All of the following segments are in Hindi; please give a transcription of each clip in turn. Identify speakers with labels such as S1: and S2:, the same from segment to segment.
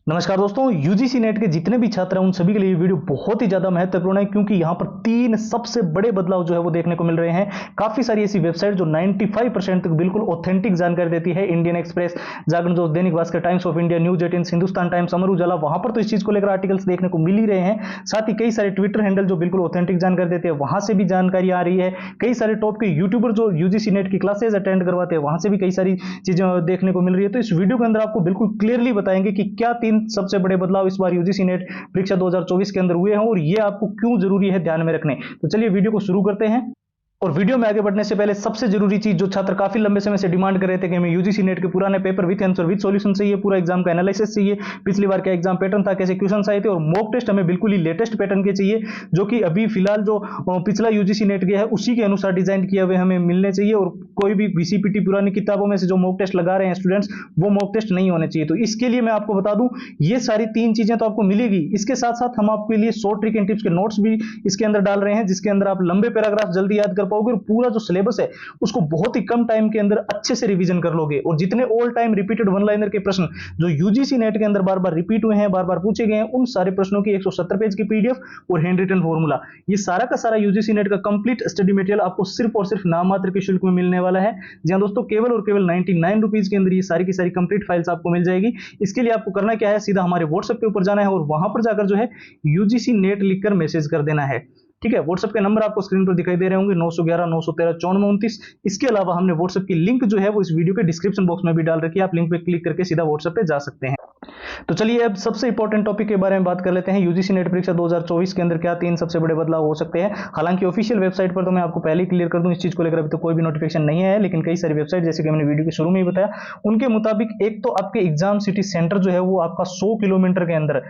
S1: नमस्कार दोस्तों, यूजीसी नेट के जितने भी छात्र हैं उन सभी के लिए ये वीडियो बहुत ही ज्यादा महत्वपूर्ण है, क्योंकि यहां पर तीन सबसे बड़े बदलाव जो है वो देखने को मिल रहे हैं। काफी सारी ऐसी वेबसाइट जो 95% तक बिल्कुल ऑथेंटिक जानकारी देती है, इंडियन एक्सप्रेस, जागरण दोस्त, Dainik Bhaskar, Times of India, News 18, Hindustan Times, Amar Ujala, वहां पर तो इस चीज को लेकर आर्टिकल्स देखने को मिल ही रहे हैं। साथ ही कई सारे ट्विटर हैंडल जो बिल्कुल ऑथेंटिक जानकारी देते हैं, वहां से भी जानकारी आ रही है। कई सारे टॉप के यूट्यूबर जो यूजीसी नेट की क्लासेज अटेंड करवाते हैं, वहां से भी कई सारी चीजें देखने को मिल रही है। तो इस वीडियो के अंदर आपको बिल्कुल क्लियरली बताएंगे कि क्या तीन सबसे बड़े बदलाव इस बार यूजीसी नेट परीक्षा 2024 के अंदर हुए हैं और ये आपको क्यों जरूरी है ध्यान में रखने। तो चलिए वीडियो को शुरू करते हैं। और वीडियो में आगे बढ़ने से पहले सबसे जरूरी चीज जो छात्र काफी लंबे समय से डिमांड कर रहे थे कि हमें यूजीसी नेट के पुराने paper with answer with solution चाहिए, पूरा एग्जाम का एनालिसिस चाहिए, पिछली बार क्या एग्जाम पैटर्न था, कैसे क्वेश्चन आए थे, और मॉक टेस्ट हमें बिल्कुल ही लेटेस्ट पैटर्न के चाहिए, जो कि अभी फिलहाल जो पिछला यूजीसी नेट के है उसी के अनुसार डिजाइन किए हुए हमें मिलने चाहिए। और कोई भी बीसीपीटी पुरानी किताबों में से जो मॉक टेस्ट लगा रहे हैं स्टूडेंट्स, वो मॉक टेस्ट नहीं होने चाहिए। तो इसके लिए मैं आपको बता दूं, ये सारी तीन चीजें तो आपको मिलेगी। इसके साथ साथ हम आपके लिए शॉर्ट ट्रिक एंड टिप्स के नोट्स भी इसके अंदर डाल रहे हैं, जिसके अंदर आप लंबे पैराग्राफ जल्दी याद कर पाओगे और पूरा जो सिलेबस है उसको बहुत ही कम टाइम के अंदर अच्छे से रिवीजन कर लोगे। और जितने all time repeated one liner के प्रश्न जो यूजीसी नेट के अंदर बार बार रिपीट हुए हैं, बार बार पूछे गए हैं, उन सारे प्रश्नों की 170 पेज की पीडीएफ और हैंड रिटन फॉर्मूला, ये सारा का सारा यूजीसी नेट का कंप्लीट स्टडी मटेरियल आपको सिर्फ और सिर्फ नाम मात्र के शुल्क में मिलने वाला है। जी हां दोस्तों, केवल और केवल 99 रुपीज के अंदर ये सारी की सारी कंप्लीट फाइल्स आपको मिल जाएगी। इसके लिए आपको करना क्या है, सीधा हमारे व्हाट्सएप के ऊपर जाना है और वहां पर जाकर जो है यूजीसी नेट लिखकर मैसेज कर देना है। ठीक है, व्हाट्सएप के नंबर आपको स्क्रीन पर दिखाई दे रहे होंगे, 911 913 9429। इसके अलावा हमने व्हाट्सएप की लिंक जो है वो इस वीडियो के डिस्क्रिप्शन बॉक्स में भी डाल रखी है, आप लिंक पे क्लिक करके सीधा व्हाट्सएप पे जा सकते हैं। तो चलिए अब सबसे इंपॉर्टेंट टॉपिक के बारे में बात कर लेते हैं। यूजीसी नेट परीक्षा 2024 के अंदर क्या तीन सबसे बड़े बदलाव हो सकते हैं। हालांकि ऑफिशियल वेबसाइट पर तो मैं आपको पहले ही क्लियर कर दूं, इस चीज को लेकर अभी तो कोई भी नोटिफिकेशन नहीं है, लेकिन कई सारी वेबसाइट जैसे कि मैंने वीडियो के शुरू में ही बताया, उनके मुताबिक एक तो आपके एग्जाम सिटी सेंटर जो है वो आपका 100 किलोमीटर के अंदर।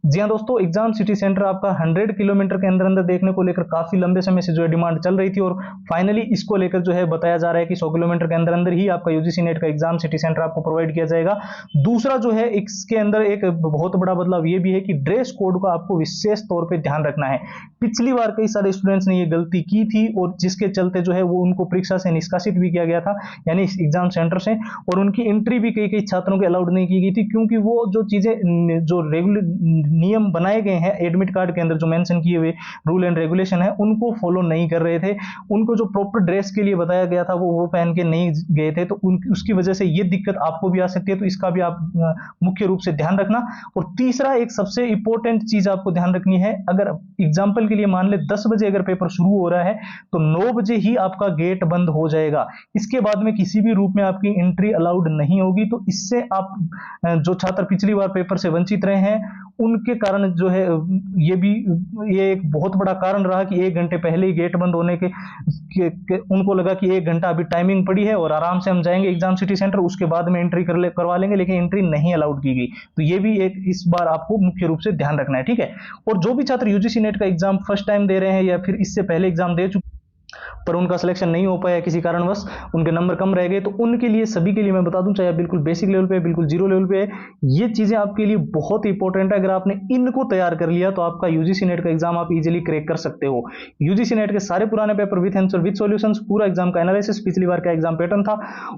S1: जी हाँ दोस्तों, एग्जाम सिटी सेंटर आपका 100 किलोमीटर के अंदर अंदर देखने को लेकर काफी लंबे समय से जो है डिमांड चल रही थी, और फाइनली इसको लेकर जो है बताया जा रहा है कि 100 किलोमीटर के अंदर अंदर ही आपका यूजीसी नेट का एग्जाम सिटी सेंटर आपको प्रोवाइड किया जाएगा। दूसरा जो है इसके अंदर एक बहुत बड़ा बदलाव ये भी है कि ड्रेस कोड का आपको विशेष तौर पे ध्यान रखना है। पिछली बार कई सारे स्टूडेंट्स ने ये गलती की थी और जिसके चलते जो है वो उनको परीक्षा से निष्कासित भी किया गया था, यानी एग्जाम सेंटर से, और उनकी एंट्री भी कई छात्रों के अलाउड नहीं की गई थी, क्योंकि वो जो चीजें जो रेगुलर नियम बनाए गए हैं एडमिट कार्ड के अंदर जो मेंशन किए हुए रूल एंड रेगुलेशन है उनको फॉलो नहीं कर रहे थे। उनको जो प्रॉपर ड्रेस के लिए बताया गया था वो पहन के नहीं गए थे, तो उसकी वजह से ये दिक्कत आपको भी आ सकती है। तो इसका भी आप मुख्य रूप से ध्यान रखना। और तीसरा एक सबसे इंपॉर्टेंट चीज आपको ध्यान रखनी है, अगर एग्जाम्पल के लिए मान ले 10 बजे अगर पेपर शुरू हो रहा है तो 9 बजे ही आपका गेट बंद हो जाएगा। इसके बाद में किसी भी रूप में आपकी एंट्री अलाउड नहीं होगी। तो इससे आप जो छात्र पिछली बार पेपर से वंचित रहे हैं उनके कारण जो है ये एक बहुत बड़ा कारण रहा कि 1 घंटे पहले ही गेट बंद होने के उनको लगा कि 1 घंटा अभी टाइमिंग पड़ी है और आराम से हम जाएंगे एग्जाम सिटी सेंटर, उसके बाद में एंट्री करवा लेंगे, लेकिन एंट्री नहीं अलाउड की गई। तो ये भी एक इस बार आपको मुख्य रूप से ध्यान रखना है। ठीक है, और जो भी छात्र यूजीसी नेट का एग्जाम फर्स्ट टाइम दे रहे हैं या फिर इससे पहले एग्जाम दे चुके पर उनका सिलेक्शन नहीं हो पाया किसी कारणवश, उनके नंबर कम रह गए, तो उनके लिए सभी के लिए मैं बता दूं, चाहे बिल्कुल बेसिक लेवल पे बिल्कुल जीरो लेवल पे है, ये चीजें आपके लिए बहुत इंपॉर्टेंट है। अगर आपने इनको तैयार कर लिया तो आपका यूजीसी नेट का एग्जाम आप इजीली क्रैक कर सकते हो। यूजीसी नेट के सारे पुराने paper with answer with solutions, पूरा एग्जाम का एनालिसिस, पिछली बार का एग्जाम पैटर्न था,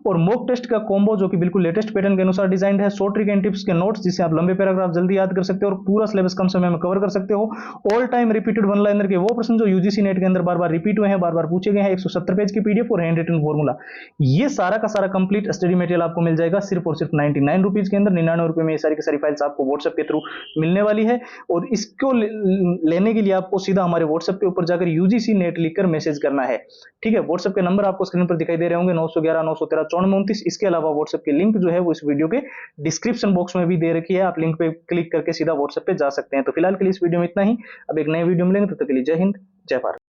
S1: और मॉक टेस्ट का कॉम्बो जो कि बिल्कुल लेटेस्ट पैटर्न के अनुसार डिजाइन है, शॉर्ट ट्रिक एंड टिप्स के नोट्स जिससे आप लंबे पैराग्राफ जल्दी याद कर सकते हो और पूरा सिलेबस कम समय में कवर कर सकते हो, all time repeated one liner के वो प्रश्न जो यूजीसी नेट के अंदर बार बार रिपीट हुए हैं, बार बार पूछे गए हैं, 170 पेज की पीडीएफ और हैंड रिटन फॉर्मूला, ये सारा का सारा कंप्लीट स्टडी मटेरियल आपको मिल जाएगा सिर्फ और सिर्फ 99 रुपीज के अंदर। 99 रुपए में ये सारी की सारी फाइल्स आपको व्हाट्सएप के थ्रू मिलने वाली है, और इसको लेने के लिए आपको सीधा हमारे व्हाट्सएप के ऊपर जाकर यूजीसी नेट लिखकर मैसेज करना है। ठीक है, व्हाट्सएप के नंबर आपको स्क्रीन पर दिखाई दे रहे होंगे, 911 913 9429। इसके अलावा व्हाट्सएप की लिंक जो है वो इस वीडियो के डिस्क्रिप्शन बॉक्स में भी दे रखी है, आप लिंक पे क्लिक करके सीधा व्हाट्सएप पे जा सकते हैं। तो फिलहाल के लिए इस वीडियो में इतना ही, अब एक नए वीडियो मिलेंगे, तब तक के लिए जय हिंद, जय भारत।